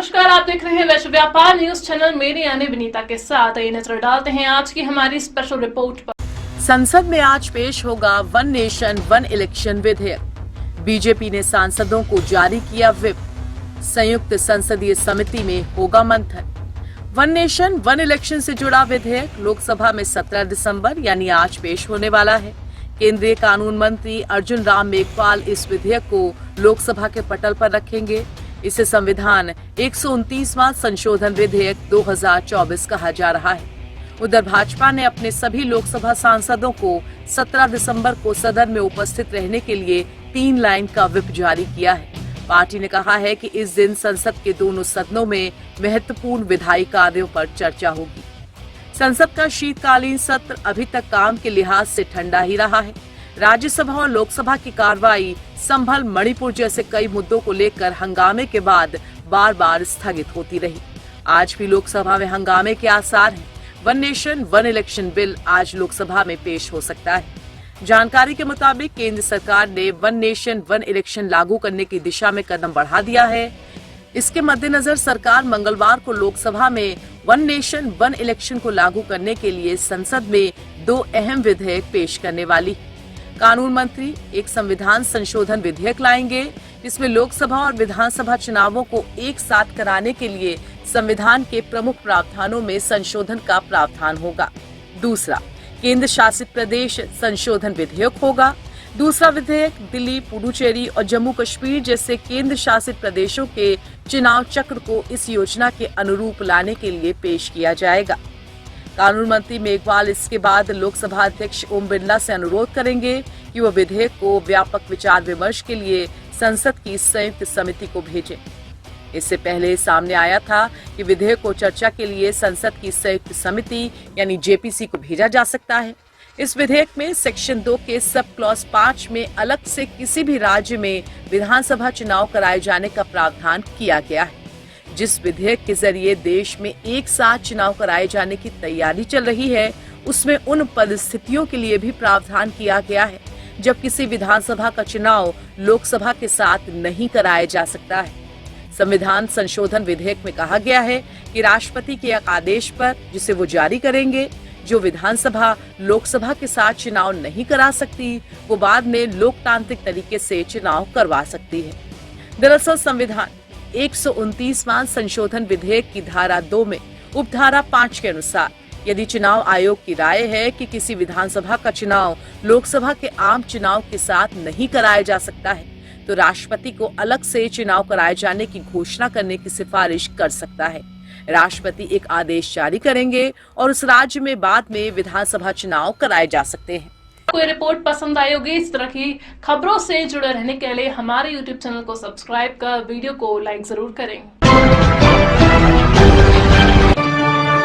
नमस्कार, आप देख रहे हैं वैश्व व्यापार न्यूज चैनल। मेरी यानी विनीता के साथ ये नजर डालते हैं आज की हमारी स्पेशल रिपोर्ट पर। संसद में आज पेश होगा वन नेशन वन इलेक्शन विधेयक। बीजेपी ने सांसदों को जारी किया व्हिप। संयुक्त संसदीय समिति में होगा मंथन। वन नेशन वन इलेक्शन से जुड़ा विधेयक लोकसभा में 17 दिसंबर यानी आज पेश होने वाला है। केंद्रीय कानून मंत्री अर्जुन राम मेघवाल इस विधेयक को लोकसभा के पटल पर रखेंगे। इसे संविधान 129वां संशोधन विधेयक 2024 कहा जा रहा है। उधर भाजपा ने अपने सभी लोकसभा सांसदों को 17 दिसंबर को सदन में उपस्थित रहने के लिए 3 लाइन का व्हिप जारी किया है। पार्टी ने कहा है कि इस दिन संसद के दोनों सदनों में महत्वपूर्ण विधायी कार्यों पर चर्चा होगी। संसद का शीतकालीन सत्र अभी तक काम के लिहाज से ठंडा ही रहा है। राज्यसभा और लोकसभा की कार्रवाई संभल, मणिपुर जैसे कई मुद्दों को लेकर हंगामे के बाद बार बार स्थगित होती रही। आज भी लोकसभा में हंगामे के आसार हैं। One nation one election bill आज लोकसभा में पेश हो सकता है। जानकारी के मुताबिक केंद्र सरकार ने वन नेशन वन इलेक्शन लागू करने की दिशा में कदम बढ़ा दिया है। इसके मद्देनजर सरकार मंगलवार को लोकसभा में वन नेशन वन इलेक्शन को लागू करने के लिए संसद में 2 अहम विधेयक पेश करने वाली। कानून मंत्री एक संविधान संशोधन विधेयक लाएंगे, जिसमें लोकसभा और विधानसभा चुनावों को एक साथ कराने के लिए संविधान के प्रमुख प्रावधानों में संशोधन का प्रावधान होगा। दूसरा, केंद्र शासित प्रदेश संशोधन विधेयक होगा। दूसरा विधेयक दिल्ली, पुडुचेरी और जम्मू कश्मीर जैसे केंद्र शासित प्रदेशों के चुनाव चक्र को इस योजना के अनुरूप लाने के लिए पेश किया जाएगा। कानून मंत्री मेघवाल इसके बाद लोकसभा अध्यक्ष ओम बिरला से अनुरोध करेंगे कि वह विधेयक को व्यापक विचार विमर्श के लिए संसद की संयुक्त समिति को भेजें। इससे पहले सामने आया था कि विधेयक को चर्चा के लिए संसद की संयुक्त समिति यानी जेपीसी को भेजा जा सकता है। इस विधेयक में सेक्शन 2 के सब क्लॉज 5 में अलग से किसी भी राज्य में विधानसभा चुनाव कराए जाने का प्रावधान किया गया है। जिस विधेयक के जरिए देश में एक साथ चुनाव कराए जाने की तैयारी चल रही है, उसमें उन परिस्थितियों के लिए भी प्रावधान किया गया है जब किसी विधानसभा का चुनाव लोकसभा के साथ नहीं कराया जा सकता है। संविधान संशोधन विधेयक में कहा गया है कि राष्ट्रपति के एक आदेश पर, जिसे वो जारी करेंगे, जो विधानसभा लोकसभा के साथ चुनाव नहीं करा सकती, वो बाद में लोकतांत्रिक तरीके से चुनाव करवा सकती है। दरअसल संविधान 129वां संशोधन विधेयक की धारा 2 में उपधारा 5 के अनुसार यदि चुनाव आयोग की राय है कि किसी विधानसभा का चुनाव लोकसभा के आम चुनाव के साथ नहीं कराया जा सकता है, तो राष्ट्रपति को अलग से चुनाव कराए जाने की घोषणा करने की सिफारिश कर सकता है। राष्ट्रपति एक आदेश जारी करेंगे और उस राज्य में बाद में विधानसभा चुनाव कराए जा सकते हैं। कोई रिपोर्ट पसंद आई होगी, इस तरह की खबरों से जुड़े रहने के लिए हमारे YouTube चैनल को सब्सक्राइब कर वीडियो को लाइक जरूर करें।